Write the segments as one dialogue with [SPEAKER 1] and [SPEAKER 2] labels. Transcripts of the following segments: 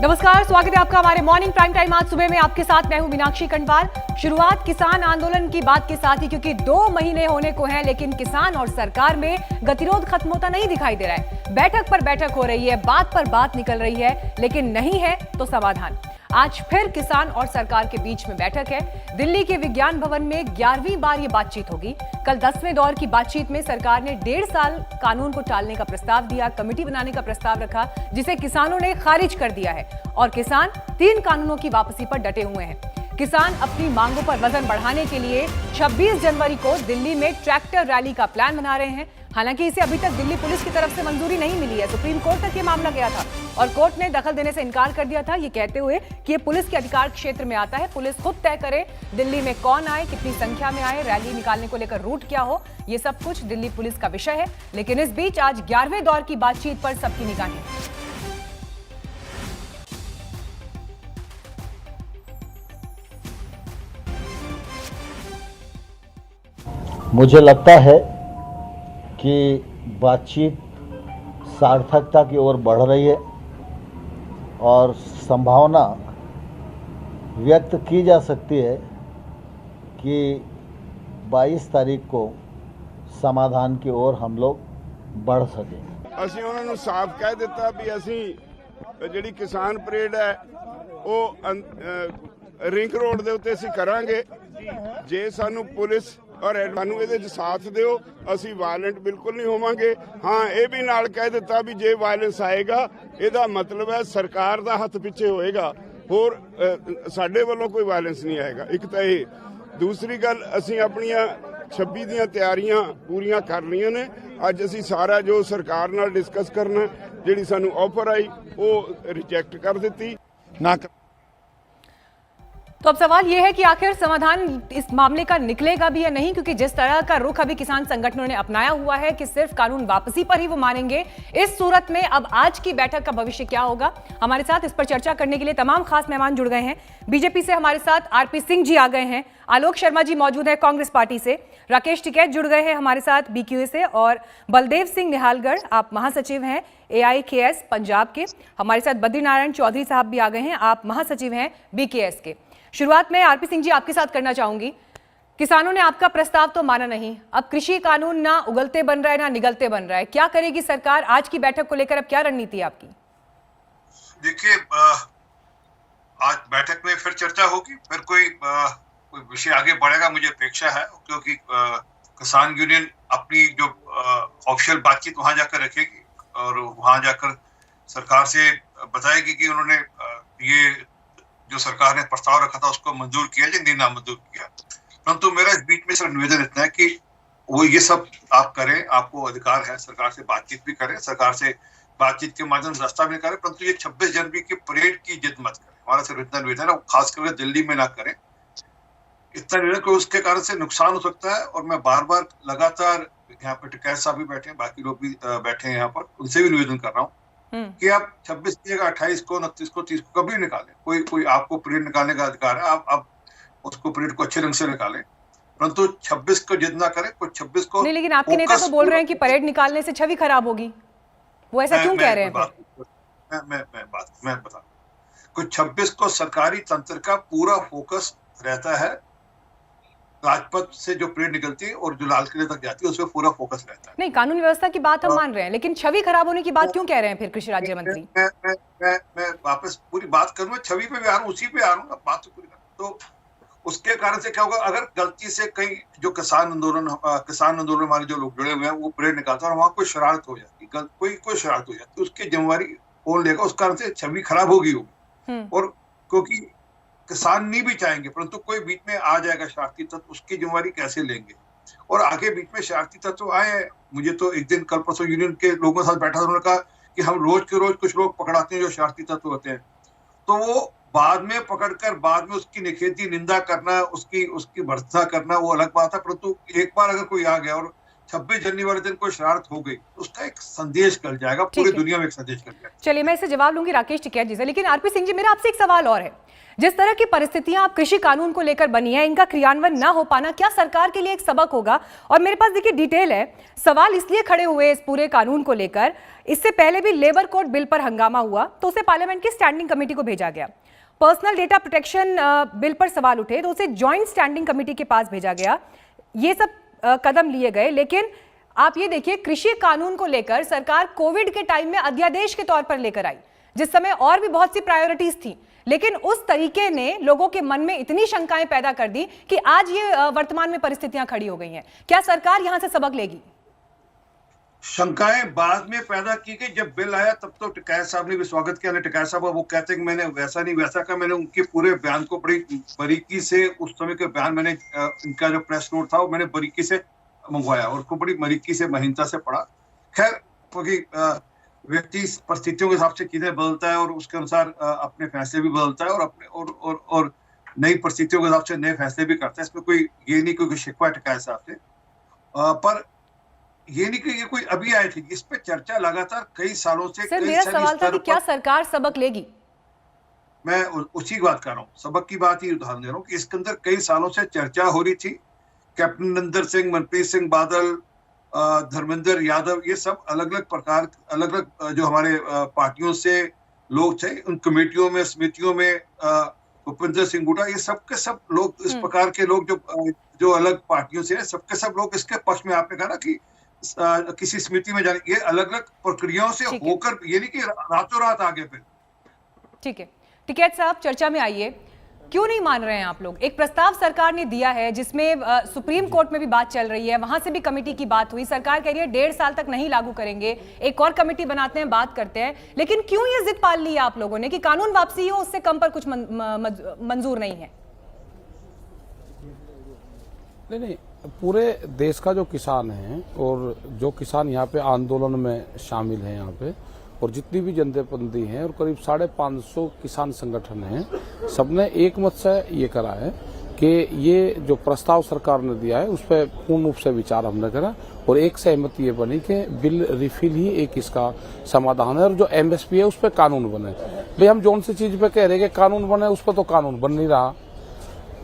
[SPEAKER 1] नमस्कार, स्वागत है आपका हमारे मॉर्निंग प्राइम टाइम। आज सुबह में आपके साथ मैं हूं मीनाक्षी कंडवाल। शुरुआत किसान आंदोलन की बात के साथ ही, क्योंकि 2 महीने होने को हैं, लेकिन किसान और सरकार में गतिरोध खत्म होता नहीं दिखाई दे रहा है। बैठक पर बैठक हो रही है, बात पर बात निकल रही है, लेकिन नहीं है तो समाधान। आज फिर किसान और सरकार के बीच में बैठक है। दिल्ली के विज्ञान भवन में 11वीं बार ये बातचीत होगी। कल 10वें दौर की बातचीत में सरकार ने 1.5 साल कानून को टालने का प्रस्ताव दिया, कमेटी बनाने का प्रस्ताव रखा, जिसे किसानों ने खारिज कर दिया है और किसान 3 कानूनों की वापसी पर डटे हुए हैं। किसान अपनी मांगों पर वजन बढ़ाने के लिए 26 जनवरी को दिल्ली में ट्रैक्टर रैली का प्लान बना रहे हैं। हालांकि इसे अभी तक दिल्ली पुलिस की तरफ से मंजूरी नहीं मिली है। सुप्रीम कोर्ट तक ये मामला गया था और कोर्ट ने दखल देने से इनकार कर दिया था, ये कहते हुए कि ये पुलिस के अधिकार क्षेत्र में आता है, पुलिस खुद तय करे दिल्ली में कौन आए, कितनी संख्या में आए, रैली निकालने को लेकर रूट क्या हो, ये सब कुछ दिल्ली पुलिस का विषय है। लेकिन इस बीच आज 11वें दौर की बातचीत पर सबकी निगाहें।
[SPEAKER 2] मुझे लगता है कि बातचीत सार्थकता की ओर बढ़ रही है और संभावना व्यक्त की जा सकती है कि 22 तारीख को समाधान की ओर हम लोग बढ़ सकें।
[SPEAKER 3] ਅਸੀਂ ਉਹਨਾਂ ਨੂੰ ਸਾਫ਼ ਕਹਿ ਦਿੱਤਾ ਵੀ ਅਸੀਂ ਜਿਹੜੀ ਕਿਸਾਨ ਪਰੇਡ ਹੈ ਉਹ ਰਿੰਗ ਰੋਡ ਦੇ ਉੱਤੇ ਅਸੀਂ ਕਰਾਂਗੇ। ਜੇ ਸਾਨੂੰ ਪੁਲਿਸ और ਸਾਨੂੰ ਇਹਦੇ 'ਚ ਸਾਥ ਦਿਓ, ਅਸੀਂ ਵਾਇਲੈਂਟ ਬਿਲਕੁਲ ਨਹੀਂ ਹੋਵਾਂਗੇ। ਹਾਂ, ਇਹ ਵੀ ਨਾਲ ਕਹਿ ਦਿੱਤਾ ਵੀ ਜੇ ਵਾਇਲੈਂਸ ਆਏਗਾ ਇਹਦਾ ਮਤਲਬ ਹੈ ਸਰਕਾਰ ਦਾ ਹੱਥ ਪਿੱਛੇ ਹੋਏਗਾ, ਹੋਰ ਸਾਡੇ ਵੱਲੋਂ ਕੋਈ ਵਾਇਲੈਂਸ ਨਹੀਂ ਆਏਗਾ। ਇੱਕ ਤਾਂ ਇਹ। ਦੂਸਰੀ ਗੱਲ, ਅਸੀਂ ਆਪਣੀਆਂ 26 ਦੀਆਂ ਤਿਆਰੀਆਂ ਪੂਰੀਆਂ ਕਰ ਲਈਆਂ ਨੇ। ਅੱਜ ਅਸੀਂ ਸਾਰਾ ਜੋ ਸਰਕਾਰ ਨਾਲ ਡਿਸਕਸ ਕਰਨਾ, ਜਿਹੜੀ ਸਾਨੂੰ ਆਫਰ ਆਈ ਉਹ ਰਿਜੈਕਟ ਕਰ ਦਿੱਤੀ ਨਾ।
[SPEAKER 1] तो अब सवाल यह है कि आखिर समाधान इस मामले का निकलेगा भी या नहीं, क्योंकि जिस तरह का रुख अभी किसान संगठनों ने अपनाया हुआ है कि सिर्फ कानून वापसी पर ही वो मानेंगे, इस सूरत में अब आज की बैठक का भविष्य क्या होगा। हमारे साथ इस पर चर्चा करने के लिए तमाम खास मेहमान जुड़ गए हैं। बीजेपी से हमारे साथ आरपी सिंह जी आ गए हैं, आलोक शर्मा जी मौजूद है कांग्रेस पार्टी से, राकेश टिकैत जुड़ गए हैं हमारे साथ बीक्यूए से, और बलदेव सिंह निहालगढ़, आप महासचिव हैं AIKS पंजाब के। हमारे साथ बद्रीनारायण चौधरी साहब भी आ गए हैं, आप महासचिव हैं BKS के। शुरुआत में आरपी सिंह जी आपके साथ करना चाहूंगी। किसानों ने आपका प्रस्ताव तो माना नहीं, अब कृषि कानून ना उगलते बन रहा है ना निगलते बन रहा है, क्या करेगी सरकार? आज की बैठक को लेकर अब क्या रणनीति है आपकी?
[SPEAKER 4] देखिए, आज बैठक में फिर चर्चा होगी, फिर कोई विषय आगे बढ़ेगा, मुझे अपेक्षा है, क्योंकि किसान यूनियन अपनी जो ऑफिशियल बातचीत वहां जाकर रखेगी और वहां जाकर सरकार से बताएगी कि उन्होंने ये जो सरकार ने प्रस्ताव रखा था उसको मंजूर किया या नहीं नामंजूर किया। परंतु मेरा इस बीच में सिर्फ निवेदन इतना है कि वो ये सब आप करें, आपको अधिकार है, सरकार से बातचीत भी करें, सरकार से बातचीत के माध्यम से रास्ता भी करें, परंतु ये 26 जनवरी की परेड की जिद मत करें। हमारा सिर्फ इतना निवेदन है, खास करके दिल्ली में ना करें। इतना निवेदन कि उसके कारण से नुकसान हो सकता है। और मैं बार बार लगातार यहाँ पे टिकैत साहब भी बैठे हैं, बाकी लोग भी बैठे हैं यहाँ पर, उनसे भी निवेदन कर रहा हूँ कि आप 26 की जगह 28 को, 29 को, 30 को कभी निकालें। कोई आपको परेड निकालने का अधिकार है, आप उसको परेड को अच्छे ढंग से निकालें, परंतु 26 को जिद ना करें। कोई 26 को
[SPEAKER 1] नहीं, लेकिन आपके नेता तो बोल रहे हैं कि परेड निकालने से छवि खराब होगी, वो ऐसा क्यों कह रहे हैं?
[SPEAKER 4] मैं बता, कोई 26 को सरकारी तंत्र का पूरा फोकस रहता है, राजपथ से जो परेड निकलती है और जो लाल किले तक जाती है, उसमें पूरा फोकस रहता है।
[SPEAKER 1] नहीं, कानून व्यवस्था की बात हम मान रहे हैं, लेकिन छवि खराब होने की बात क्यों कह रहे हैं फिर कृषि राज्य मंत्री?
[SPEAKER 4] मैं वापस पूरी बात करूंगा, छवि पे भी आ रहा हूँ, उसी पे आ रहा हूँ, बात तो पूरी कर। तो उसके कारण से क्या होगा, अगर गलती से कहीं जो किसान आंदोलन हमारे जो लोग जुड़े हुए हैं वो परेड निकालता है और वहां कोई शरारत हो जाती, कोई शरारत हो जाती, उसकी जिम्मेवारी कौन लेगा? उस कारण से छवि खराब होगी। और क्योंकि किसान नहीं भी चाहेंगे, परंतु कोई बीच में आ जाएगा शरारती तत्व, उसकी जिम्मेवारी कैसे लेंगे? और आगे बीच में शरारती तत्व आए हैं। मुझे तो एक दिन कल परसों यूनियन के लोगों के साथ बैठा था, उन्होंने कहा कि हम रोज के रोज कुछ लोग पकड़ाते हैं जो शरारती तत्व होते हैं, तो वो बाद में पकड़कर बाद में उसकी निखेधी निंदा करना, उसकी भर्त्सना करना, वो अलग बात है। परंतु एक बार अगर कोई आ गया और 26 जनवरी वाले दिन कोई शरारत हो गई, उसका एक संदेश निकल जाएगा, पूरी दुनिया में एक संदेश निकल जाएगा।
[SPEAKER 1] चलिए मैं इसे जवाब लूंगी राकेश टिकैत जी से, लेकिन आरपी सिंह जी मेरा आपसे एक सवाल और है। जिस तरह की परिस्थितियां आप कृषि कानून को लेकर बनी है, इनका क्रियान्वयन ना हो पाना क्या सरकार के लिए एक सबक होगा? और मेरे पास देखिए डिटेल है, सवाल इसलिए खड़े हुए इस पूरे कानून को लेकर, इससे पहले भी लेबर कोड बिल पर हंगामा हुआ तो उसे पार्लियामेंट की स्टैंडिंग कमेटी को भेजा गया। पर्सनल डेटा प्रोटेक्शन बिल पर सवाल उठे तो उसे ज्वाइंट स्टैंडिंग कमेटी के पास भेजा गया। ये सब कदम लिए गए, लेकिन आप ये देखिए कृषि कानून को लेकर सरकार कोविड के टाइम में अध्यादेश के तौर पर लेकर आई, जिस समय और भी बहुत सी प्रायोरिटीज थी, लेकिन उस तरीके ने लोगों के मन में इतनी शंकाएं पैदा कर दी कि आज ये वर्तमान में परिस्थितियां खड़ी हो गई हैं। क्या सरकार यहां से सबक लेगी?
[SPEAKER 4] शंकाएं बाद में पैदा की गई, जब बिल आया तब तो टिकैत साहब ने भी स्वागत किया। टिकैत साहब वो कहते हैं कि मैंने वैसा नहीं वैसा कहा, मैंने उनके पूरे बयान को बड़ी बारीकी से, उस समय के बयान मैंने इनका जो प्रेस नोट था वो मैंने बारीकी से मंगवाया और उसको बड़ी बारीकी से महीनता से पढ़ा। खैर, क्योंकि व्यक्ति परिस्थितियों के हिसाब से चीजें बदलता है और उसके अनुसार अपने फैसले भी बदलता है और अपने और नई परिस्थितियों के हिसाब से नए फैसले भी करता है। इसमें कोई ये नहीं कोई शिकवा टिकैत साहब से, पर ये नहीं कि ये कोई अभी आई थी, इस पे चर्चा लगातार कई सालों से।
[SPEAKER 1] सर मेरा सवाल था कि क्या सरकार सबक लेगी?
[SPEAKER 4] मैं उसी की बात कर रहा हूँ, सबक की बात ही उदाहरण दे रहा हूँ कि इसके अंदर कई सालों से चर्चा हो रही थी। कैप्टन अमरिंदर सिंह, मनप्रीत सिंह बादल, धर्मेंद्र यादव, ये सब अलग अलग जो हमारे पार्टियों से लोग थे, उन कमेटियों में, समितियों में, भूपेंद्र सिंह हुड्डा, ये सब के सब लोग, इस प्रकार के लोग जो अलग पार्टियों से, सबके सब लोग इसके पक्ष में। आपने कहा ना कि किसी समिति में जाने, ये अलग अलग प्रक्रियाओं से होकर, ये नहीं कि रातों रात आगे फिर।
[SPEAKER 1] ठीक है, टिकैत साहब चर्चा में आइए। क्यों नहीं मान रहे हैं आप लोग? एक प्रस्ताव सरकार ने दिया है जिसमें सुप्रीम कोर्ट में भी बात चल रही है, वहां से भी कमेटी की बात हुई, सरकार कह रही है 1.5 साल तक नहीं लागू करेंगे, एक और कमेटी बनाते हैं, बात करते हैं, लेकिन क्यों ये जिद पाल ली है आप लोगों ने कि कानून वापसी हो, उससे कम पर कुछ मंजूर नहीं है?
[SPEAKER 5] नहीं, पूरे देश का जो किसान है और जो किसान यहाँ पे आंदोलन में शामिल है यहाँ पे, और जितनी भी जनताबंदी हैं और करीब 550 किसान संगठन हैं, सबने एक मत से ये करा है कि ये जो प्रस्ताव सरकार ने दिया है उस पर पूर्ण रूप से विचार हमने करा और एक सहमति ये बनी कि बिल रिफिल ही एक इसका समाधान है और जो एमएसपी है उस पर कानून बने। भाई हम जौन सी चीज पे कह रहे हैं कि कानून बने, उस पर तो कानून बन नहीं रहा।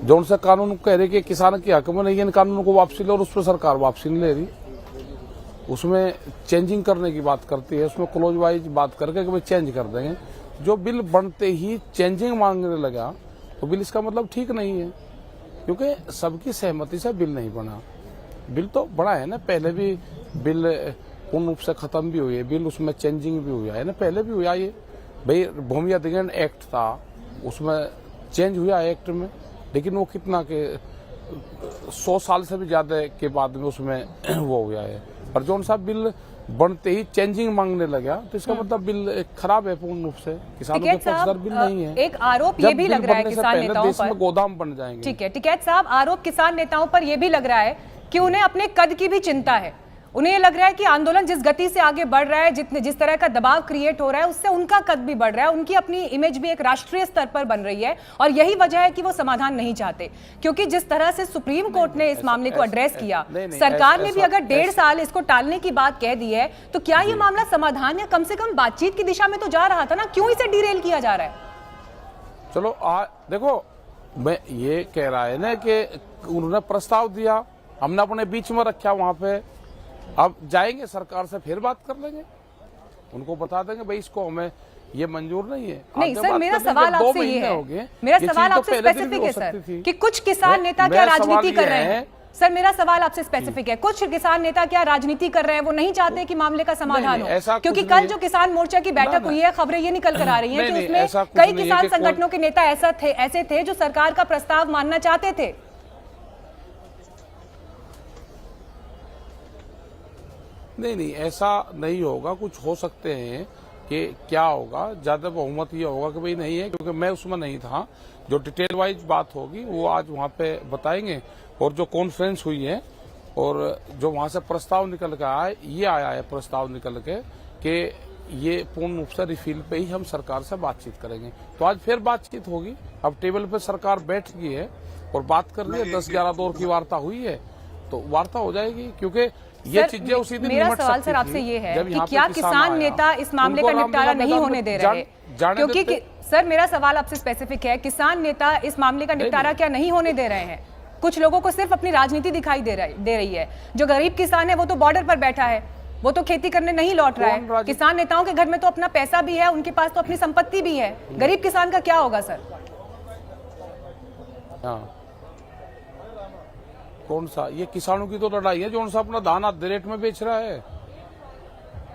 [SPEAKER 5] जौन सा कानून कह रहे कि किसान के हक में नहीं है, इन कानून को वापसी ले और उस पर सरकार वापसी नहीं ले रही। उसमें चेंजिंग करने की बात करती है, उसमें क्लोज वाइज बात करके कि भाई चेंज कर देंगे। जो बिल बनते ही चेंजिंग मांगने लगा तो बिल इसका मतलब ठीक नहीं है, क्योंकि सबकी सहमति से बिल नहीं बना। बिल तो बड़ा है ना, पहले भी बिल पूर्ण रूप से खत्म भी हुई है बिल, उसमें चेंजिंग भी हुआ है ना, पहले भी हुआ ये। भाई भूमि अधिग्रहण एक्ट था, उसमें चेंज हुआ एक्ट में, लेकिन वो कितना के 100 साल से भी ज्यादा के बाद में उसमें वो हुआ है। पर जो सा बिल बनते ही चेंजिंग मांगने लगा तो इसका मतलब बिल खराब है पूर्ण रूप से, किसानों के पक्षधर बिल नहीं है।
[SPEAKER 1] एक आरोप ये भी लग रहा है किसान नेताओं पर,
[SPEAKER 5] गोदाम बन जाएंगे।
[SPEAKER 1] ठीक है टिकैत साहब, आरोप किसान नेताओं पर यह भी लग रहा है कि उन्हें अपने कद की भी चिंता है। उन्हें ये लग रहा है कि आंदोलन जिस गति से आगे बढ़ रहा है, जिस तरह का दबाव क्रिएट हो रहा है, उससे उनका कद भी बढ़ रहा है, उनकी अपनी इमेज भी एक राष्ट्रीय स्तर पर बन रही है, और यही वजह है कि वो समाधान नहीं चाहते। क्योंकि जिस तरह से सुप्रीम कोर्ट ने इस मामले को एड्रेस किया, सरकार ने भी अगर 1.5 साल इसको टालने की बात कह दी है, तो क्या ये मामला समाधान या कम से कम बातचीत की दिशा में तो जा रहा था ना? क्यों इसे डिरेल किया जा रहा है?
[SPEAKER 5] चलो देखो, मैं ये कह रहा है ना कि उन्होंने प्रस्ताव दिया, हमने अपने बीच में रखा वहां पे, अब जाएंगे सरकार से फिर बात कर लेंगे, उनको बता देंगे भाई इसको हमें ये मंजूर नहीं है।
[SPEAKER 1] नहीं सर, मेरा सवाल आपसे ये है, मेरा सवाल आपसे स्पेसिफिक है सर, कि कुछ किसान नेता क्या राजनीति कर रहे हैं? सर मेरा सवाल आपसे स्पेसिफिक है, कुछ किसान नेता क्या राजनीति कर रहे हैं? वो नहीं चाहते कि मामले का समाधान हो, क्योंकि कल जो किसान मोर्चा की बैठक हुई है, खबरें ये निकल कर आ रही हैं कि उसमें कई किसान संगठनों के नेता ऐसे थे जो सरकार का प्रस्ताव मानना चाहते थे।
[SPEAKER 5] नहीं, ऐसा नहीं होगा। कुछ हो सकते हैं कि क्या होगा, ज्यादा बहुमत ये होगा कि भाई नहीं है, क्योंकि मैं उसमें नहीं था। जो डिटेल वाइज बात होगी वो आज वहां पे बताएंगे। और जो कॉन्फ्रेंस हुई है और जो वहां से प्रस्ताव निकल के आया, ये आया है प्रस्ताव निकल के कि ये पूर्ण रूप से रिफिल पे ही हम सरकार से बातचीत करेंगे। तो आज फिर बातचीत होगी। अब टेबल पे सरकार बैठ गई है और बात कर रही है, 10-11 दौर की वार्ता हुई है, तो वार्ता हो जाएगी। क्योंकि ये
[SPEAKER 1] सर,
[SPEAKER 5] चीजें उसी दिन
[SPEAKER 1] मेरा
[SPEAKER 5] निमट
[SPEAKER 1] सवाल
[SPEAKER 5] सकती
[SPEAKER 1] सर आपसे
[SPEAKER 5] थी
[SPEAKER 1] ये है
[SPEAKER 5] जब
[SPEAKER 1] कि
[SPEAKER 5] यहाँ पे
[SPEAKER 1] क्या
[SPEAKER 5] किसान
[SPEAKER 1] किसान
[SPEAKER 5] आया।
[SPEAKER 1] नेता इस मामले का
[SPEAKER 5] उनको
[SPEAKER 1] निपटारा
[SPEAKER 5] रामलीला
[SPEAKER 1] नहीं
[SPEAKER 5] मैदान
[SPEAKER 1] होने
[SPEAKER 5] में
[SPEAKER 1] दे रहे?
[SPEAKER 5] जाने
[SPEAKER 1] क्योंकि
[SPEAKER 5] देते।
[SPEAKER 1] सर मेरा सवाल आपसे स्पेसिफिक है, किसान नेता इस मामले का निपटारा क्या नहीं होने दे रहे हैं? कुछ लोगों को सिर्फ अपनी राजनीति दिखाई दे रही है। जो गरीब किसान है वो तो बॉर्डर पर बैठा है, वो तो खेती करने नहीं लौट रहा है। किसान नेताओं के घर में तो अपना पैसा भी है, उनके पास तो अपनी संपत्ति भी है। गरीब किसान का क्या होगा सर?
[SPEAKER 5] हाँ, कौन सा? ये किसानों की तो लड़ाई है। जो सा अपना धान आधे रेट में बेच रहा है,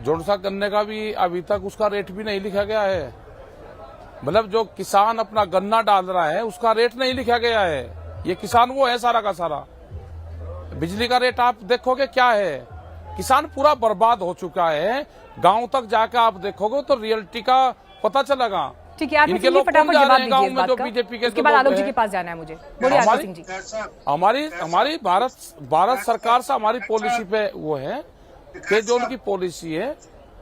[SPEAKER 5] जो सा गन्ने का भी अभी तक उसका रेट भी नहीं लिखा गया है। मतलब जो किसान अपना गन्ना डाल रहा है उसका रेट नहीं लिखा गया है। ये किसान वो है सारा का सारा। बिजली का रेट आप देखोगे क्या है, किसान पूरा बर्बाद हो चुका है। गांव तक जाकर आप देखोगे तो रियलिटी का पता चलेगा।
[SPEAKER 1] ठीक है, आरपी सिंह जी फटाफट जवाब दीजिए इस बात का। उसके बाद आलोक जी के पास जाना है मुझे। बोलिए आरपी सिंह जी।
[SPEAKER 5] हमारी भारत सरकार से हमारी पॉलिसी पे वो है कि जो उनकी पॉलिसी है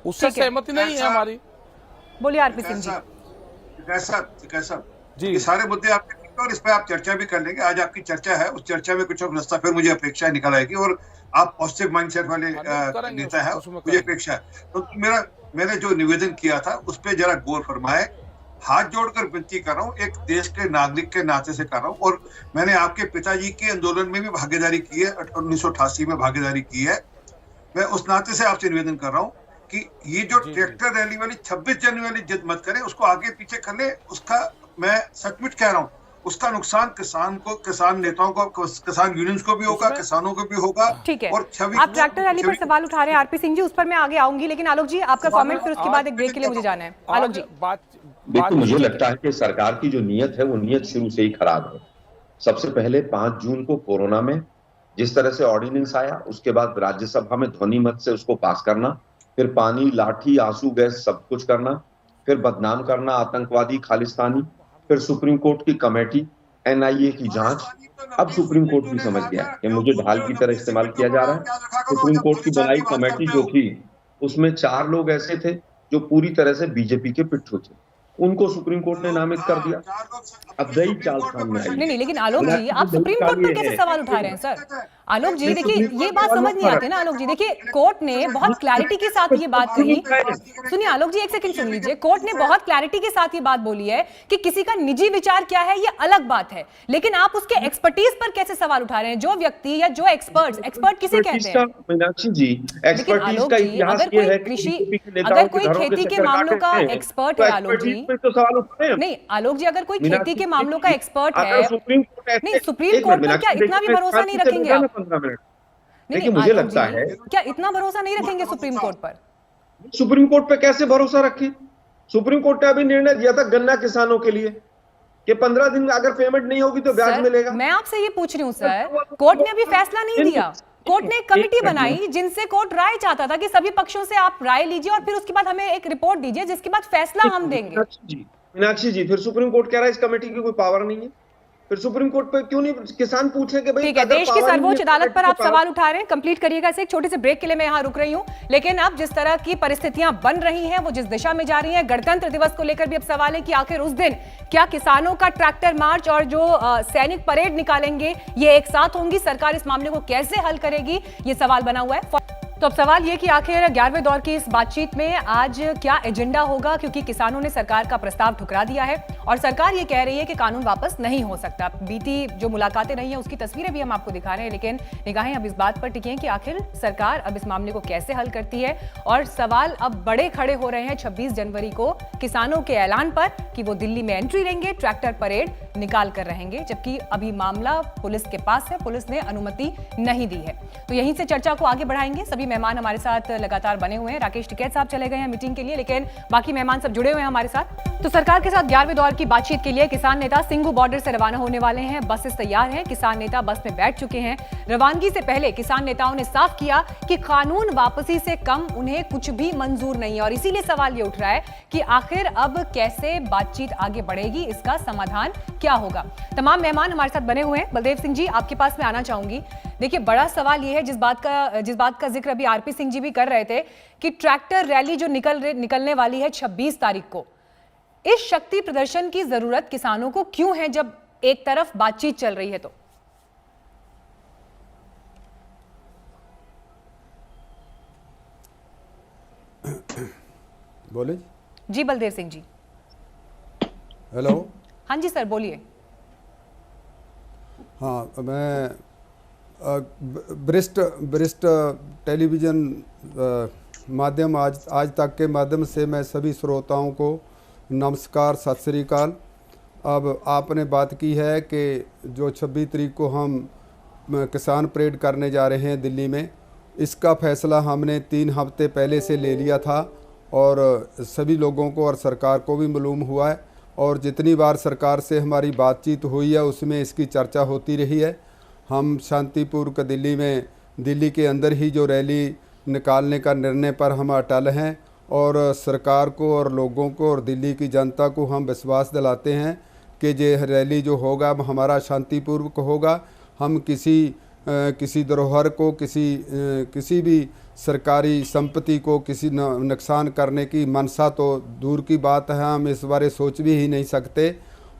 [SPEAKER 5] उससे सहमति नहीं है हमारी।
[SPEAKER 1] बोलिए आरपी सिंह जी।
[SPEAKER 5] जी,
[SPEAKER 4] ये सारे मुद्दे आपके और इस पे आप चर्चा भी कर लेंगे। आज आपकी चर्चा है, उस चर्चा में कुछ रास्ता फिर मुझे अपेक्षा निकल आएगी और आप पॉजिटिव माइंडसेट वाले नेता है, मुझे अपेक्षा है। तो मैंने जो निवेदन किया था उस पर जरा गौर फरमाए। हाथ जोड़कर विनती कर रहा हूँ, एक देश के नागरिक के नाते से कर रहा हूँ। और मैंने आपके पिताजी के आंदोलन में भी भागीदारी की है, 1988 में भागीदारी की है। मैं उस नाते से आपसे निवेदन कर रहा हूँ कि ये जो ट्रैक्टर रैली वाली 26 जनवरी वाली जिद मत करें, उसको आगे पीछे कर ले। उसका मैं सचमुच कह रहा हूँ, उसका नुकसान किसान को, किसान नेताओं को, किसान यूनियंस को भी होगा, किसानों को भी होगा।
[SPEAKER 1] ठीक है,
[SPEAKER 4] और
[SPEAKER 1] आप ट्रैक्टर रैली पर सवाल उठा रहे हैं आरपी सिंह जी, उस पर मैं आगे आऊंगी, लेकिन आलोक जी आपका कमेंट, फिर उसके बाद एक ब्रेक के लिए मुझे जाना है। आलोक जी।
[SPEAKER 6] देखो, मुझे लगता है कि सरकार की जो नीयत है वो नीयत शुरू से ही खराब है। सबसे पहले 5 जून को कोरोना में जिस तरह से ऑर्डिनेंस आया, उसके बाद राज्यसभा में ध्वनि मत से उसको पास करना, फिर पानी, लाठी, आंसू गैस सब कुछ करना, फिर बदनाम करना आतंकवादी, खालिस्तानी, फिर सुप्रीम कोर्ट की कमेटी, एनआईए की जांच। अब सुप्रीम कोर्ट भी समझ गया कि मुझे ढाल की तरह इस्तेमाल किया जा रहा है। सुप्रीम कोर्ट की बनाई कमेटी जो थी उसमें 4 लोग ऐसे थे जो पूरी तरह से बीजेपी के पिट्ठू थे, उनको सुप्रीम कोर्ट ने नामित कर दिया। अब नई चाल सामने आई।
[SPEAKER 1] नहीं, लेकिन आलोक जी आप सुप्रीम कोर्ट पर कैसे सवाल उठा रहे हैं सर? आलोक जी देखिए, ये बात समझ नहीं आती ना आलोक जी। देखिए, कोर्ट ने बहुत क्लैरिटी के साथ ये बात कही। सुनिए आलोक जी, एक सेकंड सुन लीजिए। कोर्ट ने बहुत क्लैरिटी के साथ ये बात बोली है कि किसी का निजी विचार क्या है ये अलग बात है, लेकिन आप उसके एक्सपर्टीज पर कैसे सवाल उठा रहे हैं? जो व्यक्ति या जो एक्सपर्ट किसे कहते हैं?
[SPEAKER 6] मीनाक्षी जी, एक्सपर्टीज का इतिहास ये है कि
[SPEAKER 1] अगर कोई खेती के मामलों का एक्सपर्ट है आलोक जी,
[SPEAKER 6] तो सवाल उठते हैं।
[SPEAKER 1] नहीं आलोक जी, अगर कोई खेती के मामलों का एक्सपर्ट है,
[SPEAKER 6] नहीं, सुप्रीम
[SPEAKER 1] कोर्ट पर क्या इतना भी भरोसा नहीं रखेंगे आप?
[SPEAKER 6] 15 मिनट।
[SPEAKER 1] नहीं,
[SPEAKER 6] देखिए, मुझे लगता है
[SPEAKER 1] क्या इतना भरोसा नहीं रखेंगे सुप्रीम कोर्ट पर?
[SPEAKER 6] सुप्रीम कोर्ट पे कैसे भरोसा रखें? सुप्रीम कोर्ट ने अभी निर्णय दिया था गन्ना किसानों के लिए कि 15 दिन अगर पेमेंट नहीं होगी तो ब्याज मिलेगा।
[SPEAKER 1] मैं आपसे ये पूछ रही हूँ सर, कोर्ट ने अभी फैसला नहीं दिया। कोर्ट ने एक कमेटी बनाई जिनसे कोर्ट राय चाहता था कि सभी पक्षों से आप राय लीजिए और फिर उसके बाद हमें एक रिपोर्ट दीजिए जिसके बाद फैसला हम देंगे।
[SPEAKER 6] मीनाक्षी जी, फिर सुप्रीम कोर्ट कह रहा है इस कमेटी की कोई पावर नहीं है। फिर सुप्रीम कोर्ट पे क्यों नहीं किसान पूछे कि भाई
[SPEAKER 1] ठीक है, देश की सर्वोच्च अदालत पर आप सवाल उठा रहे हैं। कंप्लीट करिएगा इसे। एक छोटे से ब्रेक के लिए मैं यहाँ रुक रही हूँ, लेकिन अब जिस तरह की परिस्थितियां बन रही हैं, वो जिस दिशा में जा रही हैं, गणतंत्र दिवस को लेकर भी अब सवाल है कि आखिर उस दिन क्या किसानों का ट्रैक्टर मार्च और जो सैनिक परेड निकालेंगे ये एक साथ होंगी? सरकार इस मामले को कैसे हल करेगी, ये सवाल बना हुआ है। तो अब सवाल ये कि आखिर 11वें दौर की इस बातचीत में आज क्या एजेंडा होगा, क्योंकि किसानों ने सरकार का प्रस्ताव ठुकरा दिया है और सरकार ये कह रही है कि कानून वापस नहीं हो सकता। बीती जो मुलाकातें रही हैं उसकी तस्वीरें भी हम आपको दिखा रहे हैं, लेकिन निगाहें अब इस बात पर टिकी हैं कि आखिर सरकार अब इस मामले को कैसे हल करती है। और सवाल अब बड़े खड़े हो रहे हैं 26 जनवरी को किसानों के ऐलान पर कि वो दिल्ली में एंट्री लेंगे, ट्रैक्टर परेड निकाल कर रहेंगे, जबकि अभी मामला पुलिस के पास है, पुलिस ने अनुमति नहीं दी है। तो यहीं से चर्चा को आगे बढ़ाएंगे। सभी मेहमान हमारे साथ लगातार बने हुए हैं। राकेश टिकैत साहब चले गए हैं मीटिंग के लिए, लेकिन बाकी मेहमान सब जुड़े हुए हैं हमारे साथ। तो सरकार के साथ 11वें दौर की बातचीत के लिए किसान नेता सिंघू बॉर्डर से रवाना होने वाले हैं। बसेस तैयार हैं, किसान नेता बस में बैठ चुके हैं। रवानगी से पहले किसान नेताओं ने साफ किया कि कानून वापसी से कम उन्हें कुछ भी मंजूर नहीं है और इसीलिए सवाल ये उठ रहा है कि आखिर अब कैसे बातचीत आगे बढ़ेगी, इसका समाधान क्या होगा। तमाम मेहमान हमारे साथ बने हुए हैं। बलदेव सिंह जी, आपके पास मैं आना चाहूंगी। देखिए, बड़ा सवाल यह है, जिस बात का जिक्र अभी आरपी सिंह जी भी कर रहे थे कि ट्रैक्टर रैली जो निकलने वाली है 26 तारीख को, इस शक्ति प्रदर्शन की जरूरत किसानों को क्यों है जब एक तरफ बातचीत चल रही है? तो
[SPEAKER 7] बोले
[SPEAKER 1] जी बलदेव सिंह जी।
[SPEAKER 7] हेलो।
[SPEAKER 1] हाँ जी सर बोलिए।
[SPEAKER 7] हाँ, मैं वरिष्ठ टेलीविज़न माध्यम आज तक के माध्यम से मैं सभी श्रोताओं को नमस्कार, सत श्री अकाल। अब आपने बात की है कि जो 26 तारीख को हम किसान परेड करने जा रहे हैं दिल्ली में, इसका फैसला हमने 3 हफ्ते पहले से ले लिया था और सभी लोगों को और सरकार को भी मालूम हुआ है और जितनी बार सरकार से हमारी बातचीत हुई है उसमें इसकी चर्चा होती रही है। हम शांतिपूर्वक दिल्ली के अंदर ही जो रैली निकालने का निर्णय पर हम अटल हैं और सरकार को और लोगों को और दिल्ली की जनता को हम विश्वास दिलाते हैं कि ये रैली जो होगा हमारा शांतिपूर्वक होगा। हम किसी धरोहर को किसी भी सरकारी संपत्ति को किसी नुकसान करने की मंशा तो दूर की बात है, हम इस बारे सोच भी ही नहीं सकते।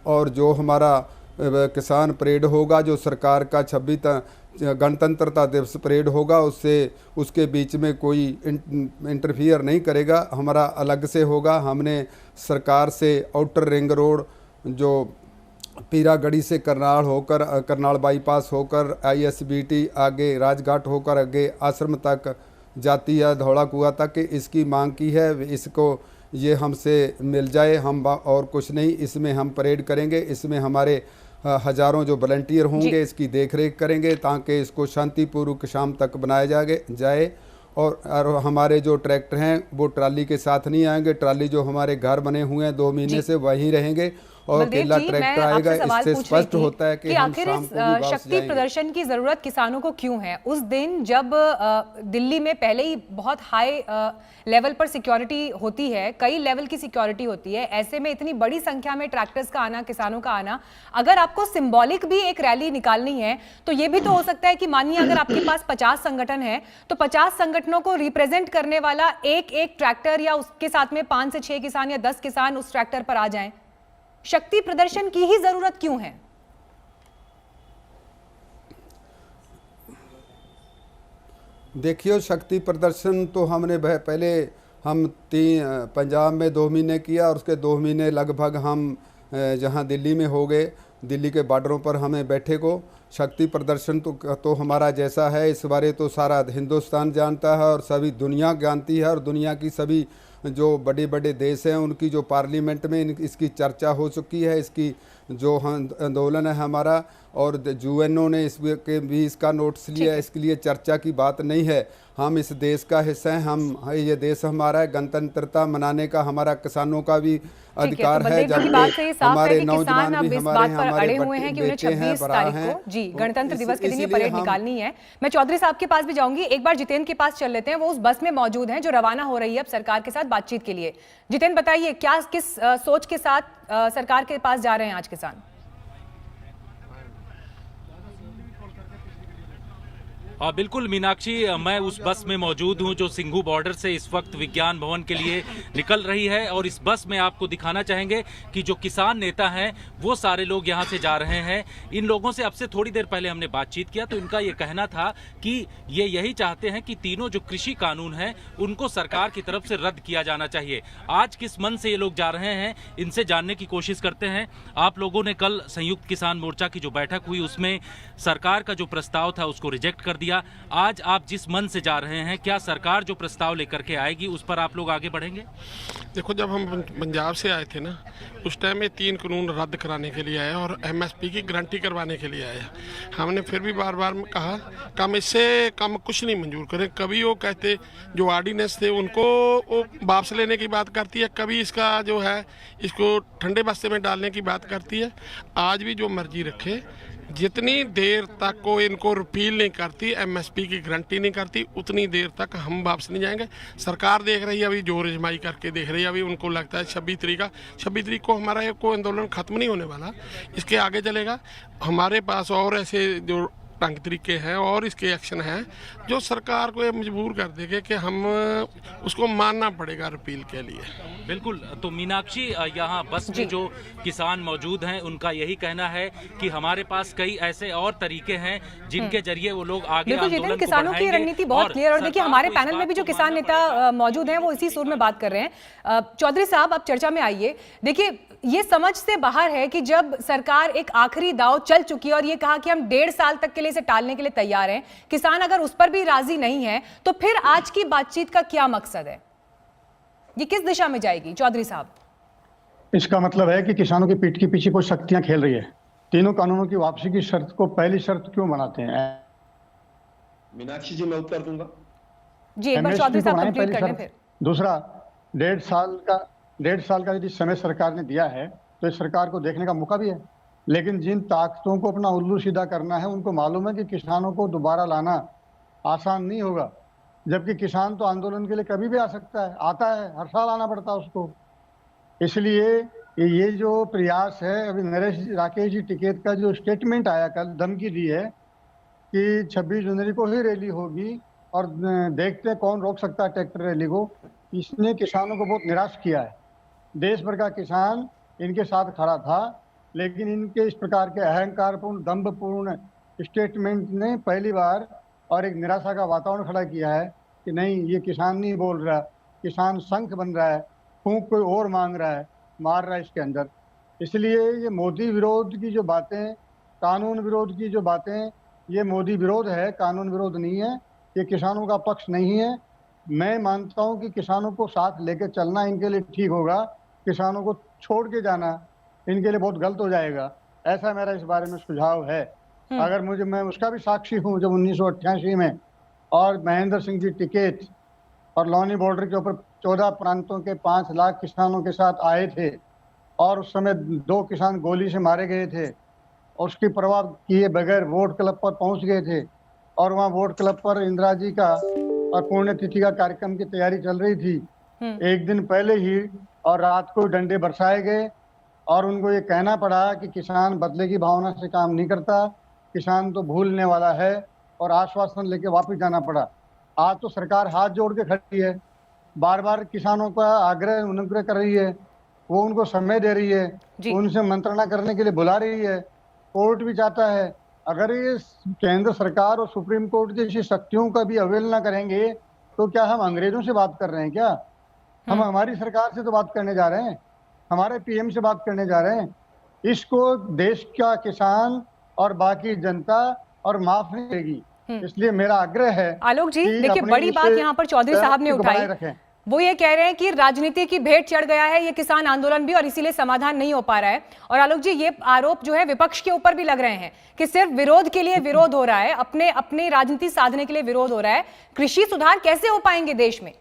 [SPEAKER 7] और जो हमारा किसान परेड होगा, जो सरकार का 26 गणतंत्रता दिवस परेड होगा, उसके बीच में कोई इंटरफियर नहीं करेगा, हमारा अलग से होगा। हमने सरकार से आउटर रिंग रोड जो पीरागढ़ी से करनाल बाईपास होकर ISBT आगे राजघाट होकर आगे आश्रम तक जाती है, धौला कुआं तक, इसकी मांग की है। इसको ये हमसे मिल जाए, हम और कुछ नहीं, इसमें हम परेड करेंगे। इसमें हमारे हजारों जो वॉलंटियर होंगे इसकी देखरेख करेंगे ताकि इसको शांतिपूर्वक शाम तक बनाया जाए। और हमारे जो ट्रैक्टर हैं वो ट्राली के साथ नहीं आएंगे, ट्राली जो हमारे घर बने हुए हैं 2 महीने से वहीं रहेंगे और अकेला ट्रैक्टर आएगा। इससे स्पष्ट होता है कि हम
[SPEAKER 1] आखिर
[SPEAKER 7] शाम
[SPEAKER 1] इस
[SPEAKER 7] को भी वापस
[SPEAKER 1] शक्ति
[SPEAKER 7] जाएंगे।
[SPEAKER 1] प्रदर्शन की जरूरत किसानों को क्यों है? उस दिन जब दिल्ली में पहले ही बहुत हाई लेवल पर सिक्योरिटी होती है, कई लेवल की सिक्योरिटी होती है, ऐसे में इतनी बड़ी संख्या में ट्रैक्टर्स का आना, किसानों का आना, अगर आपको सिंबॉलिक भी एक रैली निकालनी है तो ये भी तो हो सकता है कि मानिए अगर आपके पास 50 संगठन है तो 50 संगठनों को रिप्रेजेंट करने वाला एक ट्रैक्टर या उसके साथ में 5 से 6 किसान या 10 किसान उस ट्रैक्टर पर आ जाएं। शक्ति प्रदर्शन की ही जरूरत क्यों है?
[SPEAKER 7] देखिए, शक्ति प्रदर्शन तो हमने पहले हम पंजाब में 2 महीने किया और उसके 2 महीने लगभग हम जहां दिल्ली में हो गए, दिल्ली के बॉर्डरों पर हमें बैठे को। शक्ति प्रदर्शन तो हमारा जैसा है इस बारे तो सारा हिंदुस्तान जानता है और सभी दुनिया जानती है और दुनिया की सभी जो बड़े बड़े देश हैं उनकी जो पार्लियामेंट में इसकी चर्चा हो चुकी है। इसकी जो आंदोलन है हमारा और UNO ने इसका नोटिस लिया, इसके लिए चर्चा की बात नहीं है। हम इस देश का हिस्सा हैं, ये देश हमारा है, गणतंत्रता मनाने का हमारा किसानों का भी अधिकार है।
[SPEAKER 1] जबकि हमारे नौजवान भी हमारे हुए हैं कि उन्हें 26 तारीख को जी गणतंत्र दिवस के दिन ये परेड निकालनी है। मैं चौधरी साहब के पास भी जाऊंगी, एक बार जितेंद्र के पास चल लेते हैं, वो उस बस में मौजूद हैं जो रवाना हो रही है अब सरकार के साथ बातचीत के लिए। जितेंद्र बताइए, किस सोच के साथ सरकार के पास जा रहे हैं आज किसान?
[SPEAKER 8] बिल्कुल मीनाक्षी, मैं उस बस में मौजूद हूं जो सिंघू बॉर्डर से इस वक्त विज्ञान भवन के लिए निकल रही है और इस बस में आपको दिखाना चाहेंगे कि जो किसान नेता हैं वो सारे लोग यहां से जा रहे हैं। इन लोगों से अब से थोड़ी देर पहले हमने बातचीत किया तो इनका ये कहना था कि ये यही चाहते हैं कि तीनों जो कृषि कानून हैं उनको सरकार की तरफ से रद्द किया जाना चाहिए। आज किस मन से ये लोग जा रहे हैं, इनसे जानने की कोशिश करते हैं। आप लोगों ने कल संयुक्त किसान मोर्चा की जो बैठक हुई उसमें सरकार का जो प्रस्ताव था उसको रिजेक्ट कर दिया। आज आप जिस मन से जा रहे हैं, क्या सरकार जो प्रस्ताव लेकर के आएगी उस पर आप लोग आगे बढ़ेंगे?
[SPEAKER 9] देखो, जब हम पंजाब से आए थे ना उस टाइम में 3 कानून रद्द कराने के लिए आए और MSP की गारंटी करवाने के लिए आए। हमने फिर भी बार बार कहा कि हम इससे कम कुछ नहीं मंजूर करें। कभी वो कहते जो ऑर्डिनेंस थे उनको वो वापस लेने की बात करती है, कभी इसका जो है इसको ठंडे बस्ते में डालने की बात करती है। आज भी जो मर्जी रखे, जितनी देर तक को इनको रिपील नहीं करती, MSP की गारंटी नहीं करती, उतनी देर तक हम वापस नहीं जाएंगे। सरकार देख रही है, अभी जोर आजमाई करके देख रही है। अभी उनको लगता है 26 तारीख को हमारा कोई आंदोलन खत्म नहीं होने वाला, इसके आगे चलेगा। हमारे पास और ऐसे जो ढंग तरीके हैं और इसके एक्शन हैं जो सरकार को ये मजबूर कर देंगे कि हम उसको मानना पड़ेगा रिपील के लिए।
[SPEAKER 8] बिल्कुल। तो मीनाक्षी, यहाँ बस में जो किसान मौजूद हैं उनका यही कहना है कि हमारे पास कई ऐसे और तरीके हैं जिनके जरिए वो लोग आगे
[SPEAKER 1] बिल्कुल
[SPEAKER 8] आंदोलन को
[SPEAKER 1] किसानों की
[SPEAKER 8] बढ़ाएंगे।
[SPEAKER 1] रणनीति बहुत क्लियर। और देखिए हमारे पैनल में भी जो किसान नेता मौजूद हैं वो इसी सुर में बात कर रहे हैं। चौधरी साहब, आप चर्चा में आइए। देखिए ये समझ से बाहर है कि जब सरकार एक आखिरी दांव चल चुकी है और ये कहा कि हम 1.5 साल तक के लिए इसे टालने के लिए तैयार हैं, किसान अगर उस पर भी राजी नहीं है तो फिर आज की बातचीत का क्या मकसद है? ये किस दिशा में जाएगी चौधरी साहब?
[SPEAKER 10] इसका मतलब है कि किसानों की पीठ के पीछे कोई शक्तियां खेल रही है। तीनों कानूनों की वापसी की शर्त को पहली शर्त क्यों बनाते हैं?
[SPEAKER 6] मीनाक्षी जी, मैं उत्तर दूंगा
[SPEAKER 1] जी, एक बार चौधरी साहब कंप्लीट कर लें फिर।
[SPEAKER 10] दूसरा, 1.5 साल का यदि समय सरकार ने दिया है तो इस सरकार को देखने का मौका भी है। लेकिन जिन ताकतों को अपना उल्लू सीधा करना है उनको मालूम है कि किसानों को दोबारा लाना आसान नहीं होगा, जबकि किसान तो आंदोलन के लिए कभी भी आ सकता है, आता है, हर साल आना पड़ता है उसको। इसलिए ये जो प्रयास है, अभी राकेश जी टिकैत का जो स्टेटमेंट आया, कल धमकी दी है कि 26 जनवरी को ही रैली होगी और देखते हैं कौन रोक सकता है ट्रैक्टर रैली को, इसने किसानों को बहुत निराश किया है। देश भर का किसान इनके साथ खड़ा था, लेकिन इनके इस प्रकार के अहंकारपूर्ण, दंभपूर्ण स्टेटमेंट ने पहली बार और एक निराशा का वातावरण खड़ा किया है कि नहीं, ये किसान नहीं बोल रहा, किसान शंख बन रहा है, फूंक कोई और मांग रहा है, मार रहा है इसके अंदर। इसलिए ये मोदी विरोध की जो बातें, कानून विरोध की जो बातें, ये मोदी विरोध है, कानून विरोध नहीं है, ये किसानों का पक्ष नहीं है। मैं मानता हूं कि किसानों को साथ लेकर चलना इनके लिए ठीक होगा, किसानों को छोड़ के जाना इनके लिए बहुत गलत हो जाएगा। ऐसा मेरा इस बारे में सुझाव है। अगर मैं उसका भी साक्षी हूं, जब 1988 में और महेंद्र सिंह जी टिकैत और लौनी बॉर्डर के ऊपर 14 प्रांतों के 5 लाख किसानों के साथ आए थे और उस समय 2 किसान गोली से मारे गए थे, उसकी परवाह किए बगैर वोट क्लब पर पहुंच गए थे और वहाँ वोट क्लब पर इंदिरा जी का और पुण्यतिथि का कार्यक्रम की तैयारी चल रही थी। एक दिन पहले ही और रात को डंडे बरसाए गए और उनको ये कहना पड़ा कि किसान बदले की भावना से काम नहीं करता, किसान तो भूलने वाला है, और आश्वासन लेके वापस जाना पड़ा। आज तो सरकार हाथ जोड़ के खड़ी है, बार बार किसानों का आग्रह अनुग्रह कर रही है, वो उनको समय दे रही है, उनसे मंत्रणा करने के लिए बुला रही है, कोर्ट भी चाहता है। अगर ये केंद्र सरकार और सुप्रीम कोर्ट जैसी शक्तियों का भी अवहेलना करेंगे तो क्या हम अंग्रेजों से बात कर रहे हैं? क्या हम हमारी सरकार से तो बात करने जा रहे हैं, हमारे पीएम से बात करने जा रहे हैं। इसको देश का किसान और बाकी जनता और माफ नहीं करेगी। इसलिए मेरा आग्रह है
[SPEAKER 1] आलोक जी, देखिए बड़ी बात यहाँ पर चौधरी साहब ने उठाई, वो ये कह रहे हैं कि राजनीति की भेंट चढ़ गया है ये किसान आंदोलन भी और इसीलिए समाधान नहीं हो पा रहा है। और आलोक जी, ये आरोप जो है विपक्ष के ऊपर भी लग रहे हैं कि सिर्फ विरोध के लिए विरोध हो रहा है, अपने राजनीति साधने के लिए विरोध हो रहा है। कृषि सुधार कैसे हो पाएंगे देश में?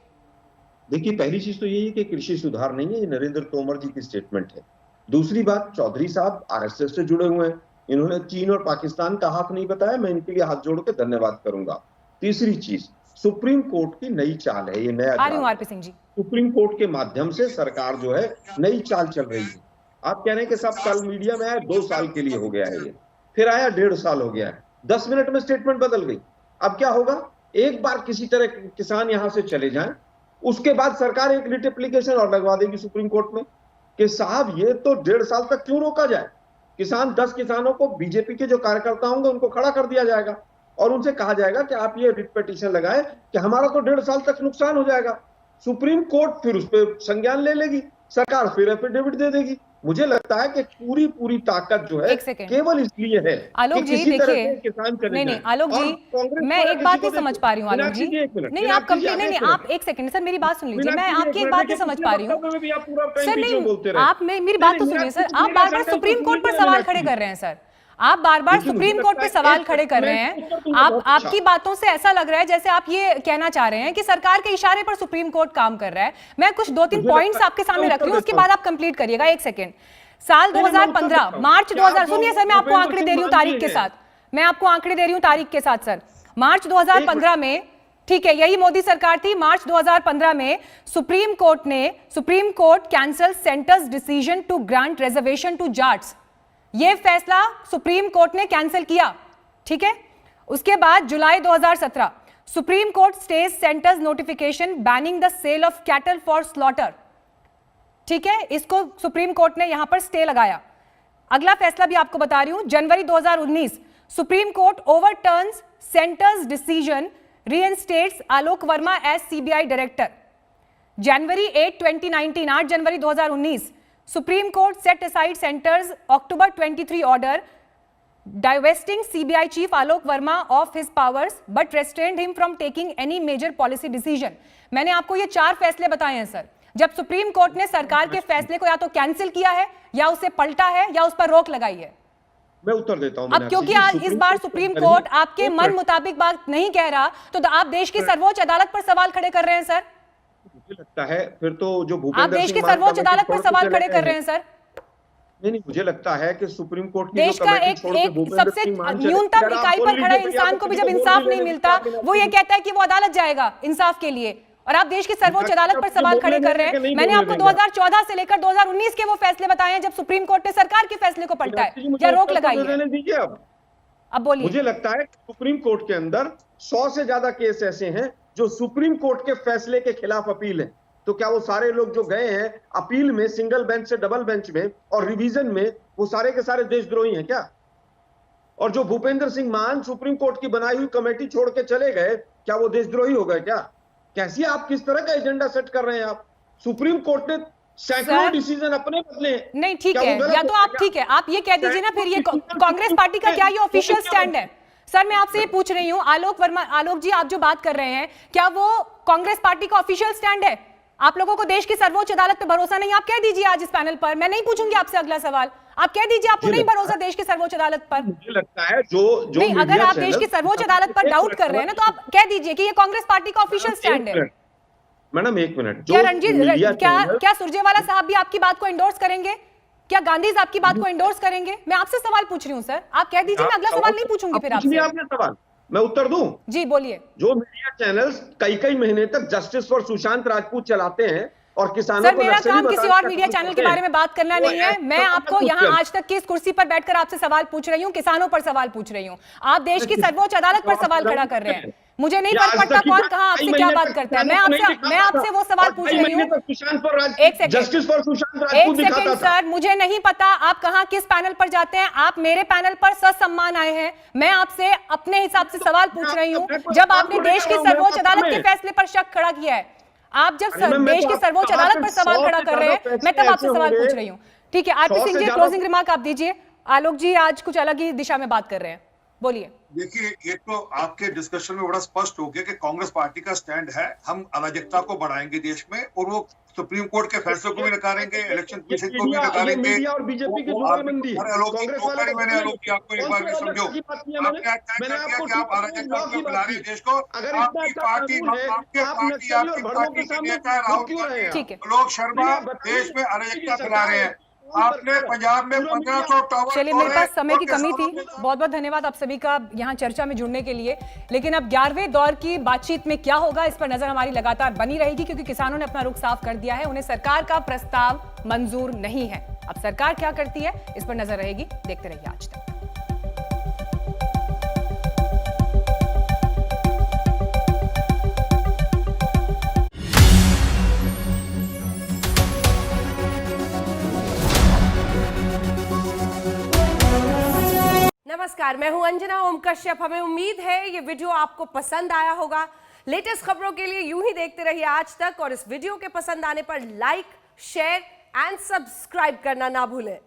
[SPEAKER 6] देखिए, पहली चीज तो यही है कि कृषि सुधार नहीं है, ये नरेंद्र तोमर जी की स्टेटमेंट है। दूसरी बात, चौधरी साहब आरएसएस से जुड़े हुए हैं, इन्होंने चीन और पाकिस्तान का हाथ नहीं बताया, मैं इनके लिए हाथ जोड़ के धन्यवाद करूंगा। तीसरी चीज, सुप्रीम कोर्ट की नई चाल है, ये नया
[SPEAKER 1] RP Singh ji,
[SPEAKER 6] supreme court के माध्यम से सरकार जो है नई चाल चल रही है। आप कह रहे हैं कि सब कल मीडिया में आया 2 साल के लिए हो गया है, ये फिर आया 1.5 साल हो गया है, 10 मिनट में स्टेटमेंट बदल गई। अब क्या होगा? एक बार किसी तरह किसान यहां से चले जाएं, उसके बाद सरकार एक रिट एप्लीकेशन और लगवा देगी सुप्रीम कोर्ट में कि साहब ये तो 1.5 साल तक क्यों रोका जाए। किसान 10 किसानों को, बीजेपी के जो कार्यकर्ता होंगे उनको खड़ा कर दिया जाएगा और उनसे कहा जाएगा कि आप ये रिट पिटीशन लगाए कि हमारा तो 1.5 साल तक नुकसान हो जाएगा। सुप्रीम कोर्ट फिर उस पर संज्ञान ले लेगी, सरकार फिर एफिडेविट दे देगी। मुझे लगता है कि पूरी ताकत जो है केवल इसलिए है
[SPEAKER 1] आलोक जी, देखिए नहीं आलोक जी, मैं एक बात नहीं समझ पा रही हूँ आलोक जी, नहीं आप कंप्लीट नहीं, आप एक सेकंड सर मेरी बात सुन लीजिए, मैं आपकी एक बात नहीं समझ पा रही हूँ सर। नहीं, आप मेरी बात तो सुनिए सर, आप बार बार सुप्रीम कोर्ट पर सवाल खड़े कर रहे हैं सर, आप बार बार सुप्रीम कोर्ट पे सवाल खड़े कर रहे हैं। आपकी बातों से ऐसा लग रहा है जैसे आप ये कहना चाह रहे हैं कि सरकार के इशारे पर सुप्रीम कोर्ट काम कर रहा है। मैं कुछ 2-3 पॉइंट्स आपके सामने रख रही हूँ, उसके बाद आप कंप्लीट करिएगा। एक सेकंड, साल 2015 मार्च 2000, सुनिए सर, मैं आपको आंकड़े दे रही हूँ तारीख के साथ, मैं आपको आंकड़े दे रही हूँ तारीख के साथ सर। मार्च 2015 में, ठीक है, यही मोदी सरकार थी, मार्च 2015 में Supreme Court cancel centre's decision to grant reservation to Jats. यह फैसला सुप्रीम कोर्ट ने कैंसिल किया, ठीक है। उसके बाद जुलाई 2017 Supreme Court stays centre's notification banning the sale of cattle for slaughter. ठीक है, इसको सुप्रीम कोर्ट ने यहां पर स्टे लगाया। अगला फैसला भी आपको बता रही हूं, January 2019 Supreme Court overturns centre's decision, reinstates Alok Verma as CBI director. January 8 2019 8 January 2019 Supreme Court set aside centre's October 23 order divesting CBI chief Alok Verma of his powers but restrained him from taking any major policy decision। मैंने आपको ये 4 फैसले बताए हैं sir, जब supreme court ने सरकार के फैसले को या तो कैंसिल किया है या उसे पलटा है या उस पर रोक लगाई है।
[SPEAKER 11] मैं उत्तर देता हूं।
[SPEAKER 1] अब क्योंकि आज इस बार सुप्रीम कोर्ट आपके मन मुताबिक बात नहीं कह रहा, तो आप देश की सर्वोच्च अदालत पर सवाल खड़े कर रहे हैं सर।
[SPEAKER 11] मुझे लगता है फिर तो जो
[SPEAKER 1] आप देश की सर्वोच्च अदालत पर सवाल खड़े कर रहे हैं सर।
[SPEAKER 11] नहीं, मुझे लगता है कि सुप्रीम कोर्ट की
[SPEAKER 1] देश का एक सबसे न्यूनतम इकाई पर खड़े इंसान को भी जब इंसाफ नहीं मिलता, वो ये कहता है कि वो अदालत जाएगा इंसाफ के लिए, और आप देश की सर्वोच्च अदालत पर सवाल खड़े कर रहे हैं। मैंने आपको 2014 से लेकर 2019 के वो फैसले बताए हैं जब सुप्रीम कोर्ट ने सरकार के फैसले को पलटा है या रोक लगाई है। अब बोलिए।
[SPEAKER 11] मुझे लगता है सुप्रीम कोर्ट के अंदर 100 से ज्यादा केस ऐसे हैं जो सुप्रीम कोर्ट के फैसले के खिलाफ अपील है। तो क्या वो सारे लोग जो गए हैं अपील में सिंगल बेंच से डबल बेंच में और रिवीजन में, वो सारे के सारे देशद्रोही हैं क्या? और जो भूपेंद्र सिंह मान सुप्रीम कोर्ट की बनाई हुई कमेटी छोड़ के चले गए, क्या वो देशद्रोही हो गए क्या? कैसी आप किस तरह का एजेंडा सेट कर रहे हैं आप? सुप्रीम कोर्ट ने सैकड़ों डिसीजन अपने बदले।
[SPEAKER 1] नहीं ठीक है, या तो आप ठीक है आप ये कह दीजिए ना फिर ये कांग्रेस पार्टी का क्या ये ऑफिशियल स्टैंड है? सर मैं आपसे ये पूछ रही हूँ, आलोक जी आप जो बात कर रहे हैं, क्या वो कांग्रेस पार्टी का ऑफिशियल स्टैंड है? आप लोगों को देश की सर्वोच्च अदालत पे भरोसा नहीं, आप कह दीजिए आज इस पैनल पर। मैं नहीं पूछूंगी आपसे अगला सवाल, आप कह दीजिए आपको नहीं भरोसा देश की सर्वोच्च अदालत पर।
[SPEAKER 11] मुझे लगता है जो
[SPEAKER 1] नहीं, अगर आप देश की सर्वोच्च अदालत पर डाउट कर रहे हैं ना, तो आप कह दीजिए कि ये कांग्रेस पार्टी का ऑफिशियल स्टैंड है।
[SPEAKER 11] मैडम एक मिनट,
[SPEAKER 1] क्या रणजीत क्या सुरजेवाला साहब भी आपकी बात को इंडोर्स करेंगे? क्या गांधी आपकी बात को इंडोर्स करेंगे? मैं आपसे सवाल पूछ रही हूँ सर, आप कह दीजिए, मैं अगला सवाल नहीं पूछूंगी फिर आपसे।
[SPEAKER 11] मैं उत्तर दूं?
[SPEAKER 1] जी बोलिए।
[SPEAKER 11] जो मीडिया चैनल्स कई महीने तक जस्टिस फॉर सुशांत राजपूत चलाते हैं और किसानों
[SPEAKER 1] सर, मेरा काम किसी और मीडिया चैनल के बारे में बात करना नहीं है। मैं आपको यहाँ आज तक की इस कुर्सी पर बैठकर आपसे सवाल पूछ रही हूँ, किसानों पर सवाल पूछ रही हूँ। आप देश की सर्वोच्च अदालत पर सवाल खड़ा कर रहे हैं। मुझे नहीं फर्क पड़ता कौन कहाँ आपसे क्या बात करता है, मैं आपसे वो सवाल पूछ रही हूँ। एक सेकंड सर, मुझे नहीं पता आप कहाँ किस पैनल पर जाते हैं। आप मेरे पैनल पर ससम्मान आए हैं, मैं आपसे अपने हिसाब से सवाल पूछ रही हूँ। जब आपने देश की सर्वोच्च अदालत के फैसले पर शक खड़ा किया है, आप जब देश की सर्वोच्च अदालत पर सवाल खड़ा कर रहे हैं, मैं तब आपसे सवाल पूछ रही हूँ। ठीक है, RP Singh ji closing remark आप दीजिए। आलोक जी आज कुछ अलग ही दिशा में बात कर रहे हैं, बोलिए।
[SPEAKER 4] देखिए, ये तो आपके डिस्कशन में बड़ा स्पष्ट हो गया कि कांग्रेस पार्टी का स्टैंड है, हम अराजकता को बढ़ाएंगे देश में, और वो सुप्रीम कोर्ट के फैसले को भी नकारेंगे, इलेक्शन कमीशन को भी नकारेंगे।
[SPEAKER 11] और बीजेपी की जुगलबंदी है।
[SPEAKER 4] मैंने आलोक जी आपको एक बार भी समझो, आप क्या तय करके कि आप अराजकता को बुला रहे हैं देश को? आपकी पार्टी के नेता राहुल गांधी, लोग शर्मा देश में अराजकता फैला रहे हैं। आपने पंजाब में 1500 टावर।
[SPEAKER 1] चलिए, मेरे पास समय की कमी थी, बहुत बहुत धन्यवाद आप सभी का यहाँ चर्चा में जुड़ने के लिए। लेकिन अब 11वें दौर की बातचीत में क्या होगा, इस पर नजर हमारी लगातार बनी रहेगी, क्योंकि किसानों ने अपना रुख साफ कर दिया है, उन्हें सरकार का प्रस्ताव मंजूर नहीं है। अब सरकार क्या करती है, इस पर नजर रहेगी। देखते रहिए आज तक।
[SPEAKER 12] नमस्कार, मैं हूं अंजना ओम कश्यप। हमें उम्मीद है ये वीडियो आपको पसंद आया होगा। लेटेस्ट खबरों के लिए यूं ही देखते रहिए आज तक, और इस वीडियो के पसंद आने पर लाइक, शेयर एंड सब्सक्राइब करना ना भूलें।